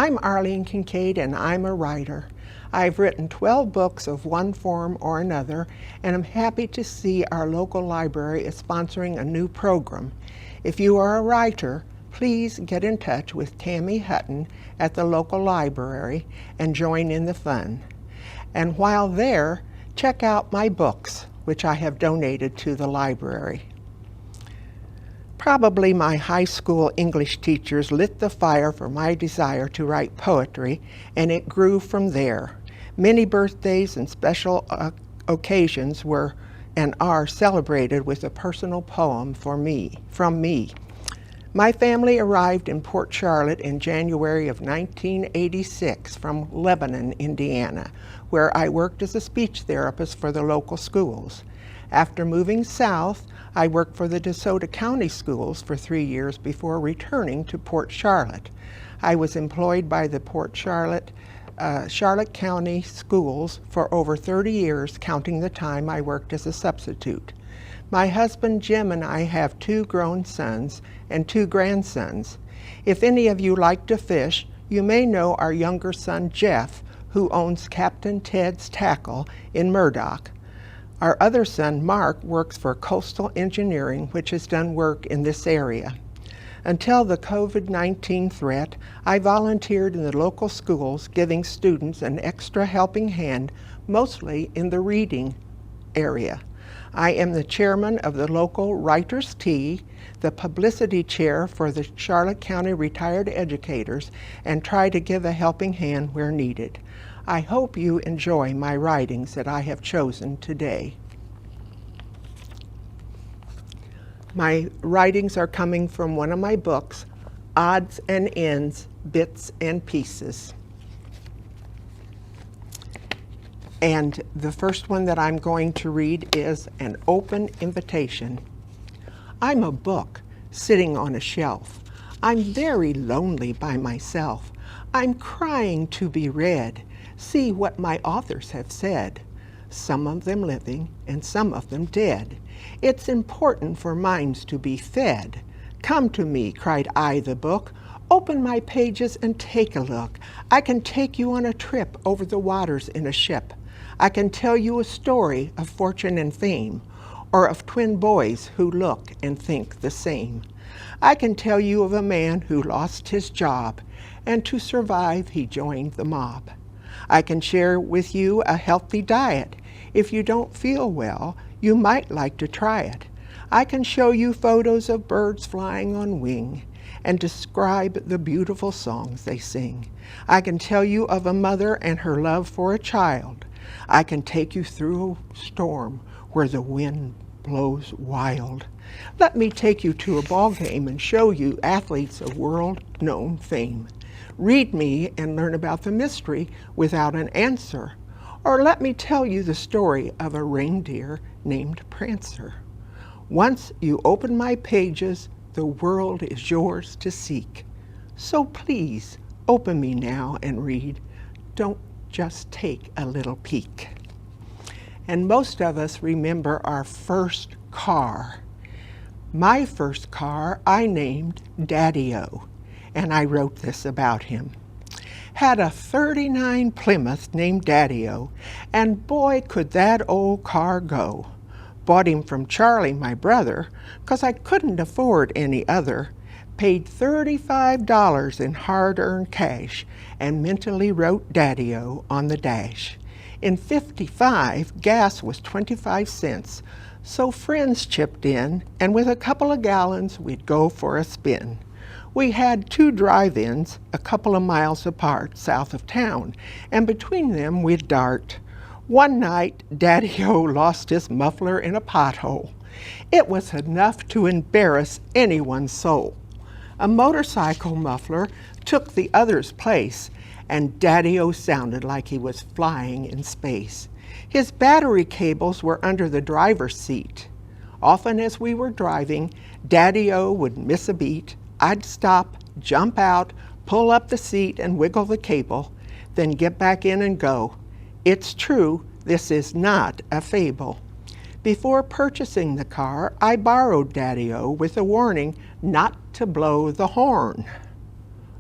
I'm Arlene Kincaid, and I'm a writer. I've written 12 books of one form or another, and I'm happy to see our local library is sponsoring a new program. If you are a writer, please get in touch with Tammy Hutton at the local library and join in the fun. And while there, check out my books, which I have donated to the library. Probably my high school English teachers lit the fire for my desire to write poetry, and it grew from there. Many birthdays and special occasions were and are celebrated with a personal poem from me. My family arrived in Port Charlotte in January of 1986 from Lebanon, Indiana, where I worked as a speech therapist for the local schools. After moving south, I worked for the DeSoto County Schools for 3 years before returning to Port Charlotte. I was employed by the Port Charlotte County Schools for over 30 years, counting the time I worked as a substitute. My husband Jim and I have 2 grown sons and 2 grandsons. If any of you like to fish, you may know our younger son Jeff, who owns Captain Ted's Tackle in Murdoch. Our other son, Mark, works for Coastal Engineering, which has done work in this area. Until the COVID-19 threat, I volunteered in the local schools, giving students an extra helping hand, mostly in the reading area. I am the chairman of the local Writers' Tea, the publicity chair for the Charlotte County Retired Educators, and try to give a helping hand where needed. I hope you enjoy my writings that I have chosen today. My writings are coming from one of my books, Odds and Ends, Bits and Pieces. And the first one that I'm going to read is An Open Invitation. I'm a book sitting on a shelf. I'm very lonely by myself. I'm crying to be read. See what my authors have said, some of them living and some of them dead. It's important for minds to be fed. Come to me, cried I, the book. Open my pages and take a look. I can take you on a trip over the waters in a ship. I can tell you a story of fortune and fame, or of twin boys who look and think the same. I can tell you of a man who lost his job, and to survive he joined the mob. I can share with you a healthy diet. If you don't feel well, you might like to try it. I can show you photos of birds flying on wing and describe the beautiful songs they sing. I can tell you of a mother and her love for a child. I can take you through a storm where the wind blows wild. Let me take you to a ball game and show you athletes of world-known fame. Read me and learn about the mystery without an answer. Or let me tell you the story of a reindeer named Prancer. Once you open my pages, the world is yours to seek. So please, open me now and read. Don't just take a little peek. And most of us remember our first car. My first car I named Daddy-O, and I wrote this about him. Had a 39 Plymouth named Daddy-O, and boy could that old car go. Bought him from Charlie, my brother, 'cause I couldn't afford any other. Paid $35 in hard-earned cash, and mentally wrote Daddy-O on the dash. In '55, gas was 25 cents, so friends chipped in, and with a couple of gallons, we'd go for a spin. We had 2 drive-ins a couple of miles apart south of town, and between them we'd dart. One night, Daddy-O lost his muffler in a pothole. It was enough to embarrass anyone's soul. A motorcycle muffler took the other's place, and Daddy-O sounded like he was flying in space. His battery cables were under the driver's seat. Often as we were driving, Daddy-O would miss a beat. I'd stop, jump out, pull up the seat and wiggle the cable, then get back in and go. It's true, this is not a fable. Before purchasing the car, I borrowed Daddy-O with a warning not to blow the horn.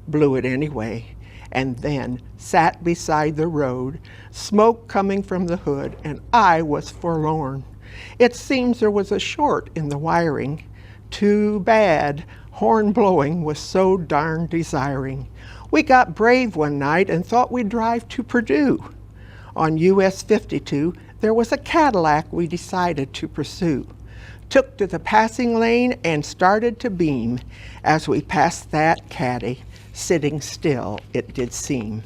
Blew it anyway, and then sat beside the road, smoke coming from the hood, and I was forlorn. It seems there was a short in the wiring. Too bad, horn blowing was so darn desiring. We got brave one night and thought we'd drive to Purdue. On US 52, there was a Cadillac we decided to pursue. Took to the passing lane and started to beam. As we passed that caddy, sitting still it did seem.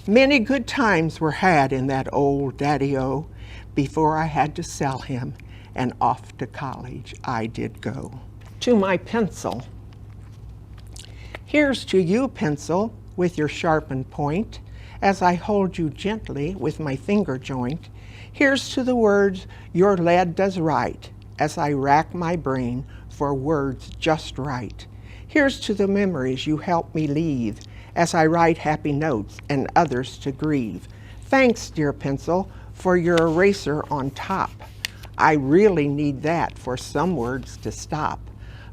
Many good times were had in that old daddy-o before I had to sell him, and off to college I did go. To my pencil. Here's to you, pencil, with your sharpened point, as I hold you gently with my finger joint. Here's to the words your lead does write, as I rack my brain for words just right. Here's to the memories you help me leave, as I write happy notes and others to grieve. Thanks, dear pencil, for your eraser on top. I really need that for some words to stop.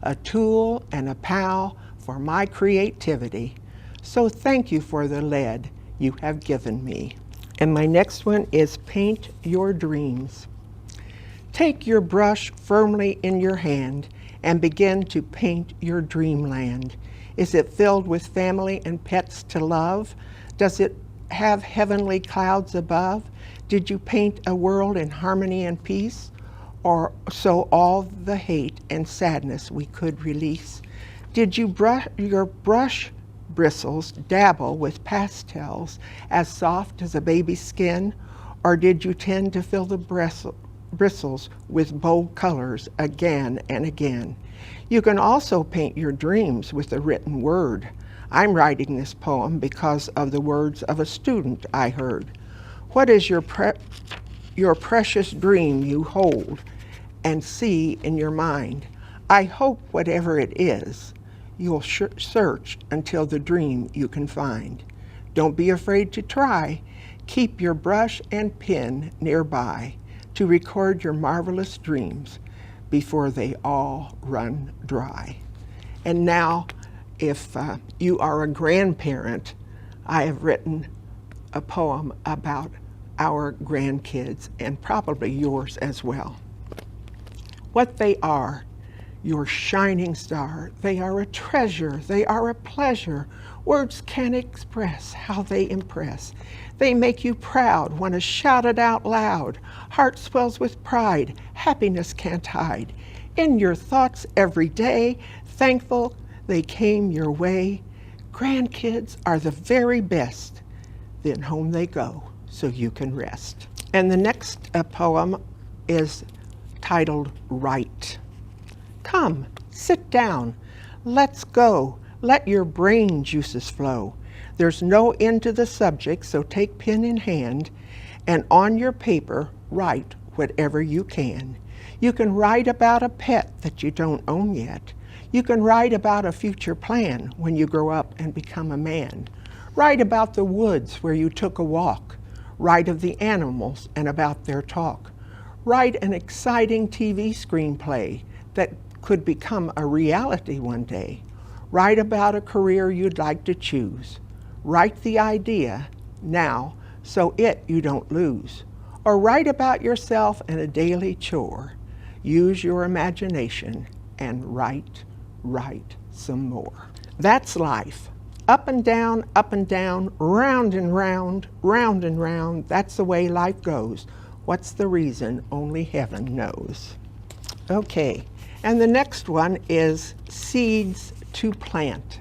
A tool and a pal for my creativity. So thank you for the lead you have given me. And my next one is paint your dreams. Take your brush firmly in your hand and begin to paint your dreamland. Is it filled with family and pets to love? Does it have heavenly clouds above? Did you paint a world in harmony and peace? Or so all the hate and sadness we could release? Did you your brush bristles dabble with pastels as soft as a baby's skin? Or did you tend to fill the bristles with bold colors again and again? You can also paint your dreams with a written word. I'm writing this poem because of the words of a student I heard. What is your precious dream you hold and see in your mind? I hope whatever it is, you'll search until the dream you can find. Don't be afraid to try. Keep your brush and pen nearby to record your marvelous dreams before they all run dry. And now, if you are a grandparent, I have written a poem about our grandkids and probably yours as well. What they are, your shining star. They are a treasure, they are a pleasure. Words can't express how they impress. They make you proud, want to shout it out loud. Heart swells with pride, happiness can't hide. In your thoughts every day, thankful they came your way. Grandkids are the very best. Then home they go, so you can rest. And the next poem is titled Write. Come, sit down, let's go. Let your brain juices flow. There's no end to the subject, so take pen in hand, and on your paper, write whatever you can. You can write about a pet that you don't own yet. You can write about a future plan when you grow up and become a man. Write about the woods where you took a walk. Write of the animals and about their talk. Write an exciting TV screenplay that could become a reality one day. Write about a career you'd like to choose. Write the idea now so you don't lose. Or write about yourself and a daily chore. Use your imagination and write some more. That's life. Up and down, round and round, round and round. That's the way life goes. What's the reason? Only heaven knows. Okay, and the next one is seeds to plant.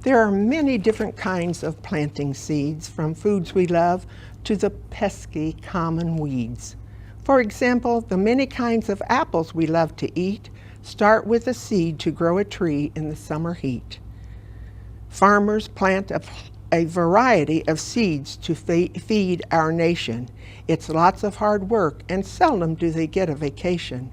There are many different kinds of planting seeds, from foods we love to the pesky common weeds. For example, the many kinds of apples we love to eat start with a seed to grow a tree in the summer heat. Farmers plant a variety of seeds to feed our nation. It's lots of hard work, and seldom do they get a vacation.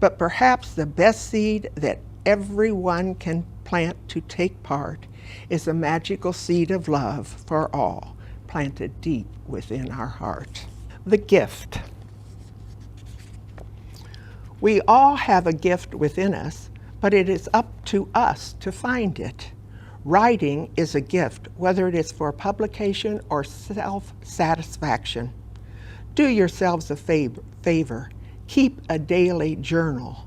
But perhaps the best seed that everyone can plant to take part is a magical seed of love for all, planted deep within our heart. The gift. We all have a gift within us, but it is up to us to find it. Writing is a gift, whether it is for publication or self-satisfaction. Do yourselves a favor. Keep a daily journal.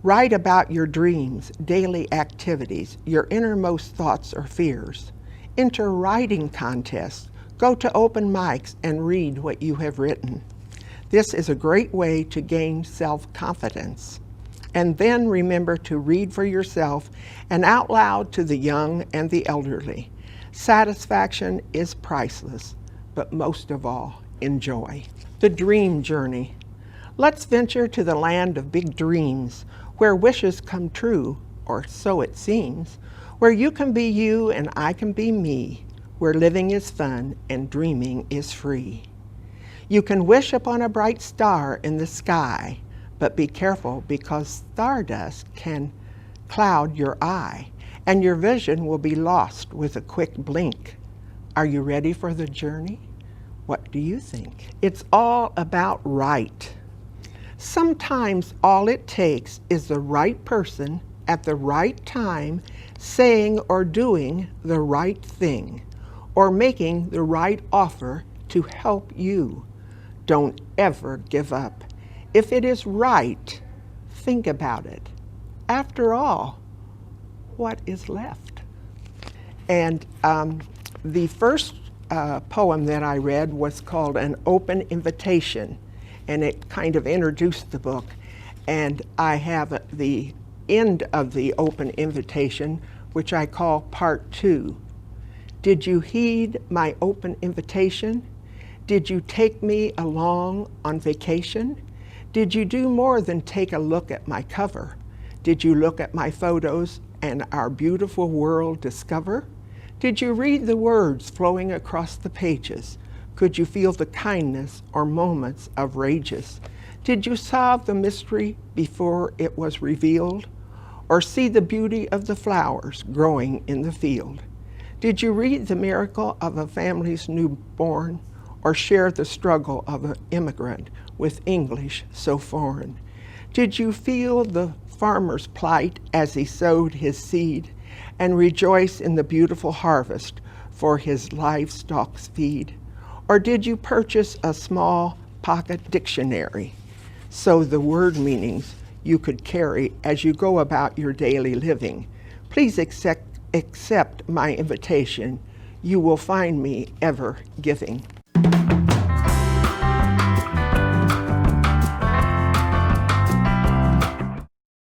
Write about your dreams, daily activities, your innermost thoughts or fears. Enter writing contests. Go to open mics and read what you have written. This is a great way to gain self-confidence. And then remember to read for yourself and out loud to the young and the elderly. Satisfaction is priceless, but most of all, enjoy. The dream journey. Let's venture to the land of big dreams, where wishes come true, or so it seems, where you can be you and I can be me, where living is fun and dreaming is free. You can wish upon a bright star in the sky, but be careful because stardust can cloud your eye, and your vision will be lost with a quick blink. Are you ready for the journey? What do you think? It's all about right. Sometimes all it takes is the right person at the right time saying or doing the right thing, or making the right offer to help you. Don't ever give up. If it is right, think about it. After all, what is left? And the first poem that I read was called An Open Invitation, and it kind of introduced the book. And I have the end of the open invitation, which I call Part 2. Did you heed my open invitation? Did you take me along on vacation? Did you do more than take a look at my cover? Did you look at my photos and our beautiful world discover? Did you read the words flowing across the pages? Could you feel the kindness or moments of rages? Did you solve the mystery before it was revealed? Or see the beauty of the flowers growing in the field? Did you read the miracle of a family's newborn? Or share the struggle of an immigrant with English so foreign? Did you feel the farmer's plight as he sowed his seed and rejoice in the beautiful harvest for his livestock's feed? Or did you purchase a small pocket dictionary so the word meanings you could carry as you go about your daily living? Please accept my invitation. You will find me ever giving.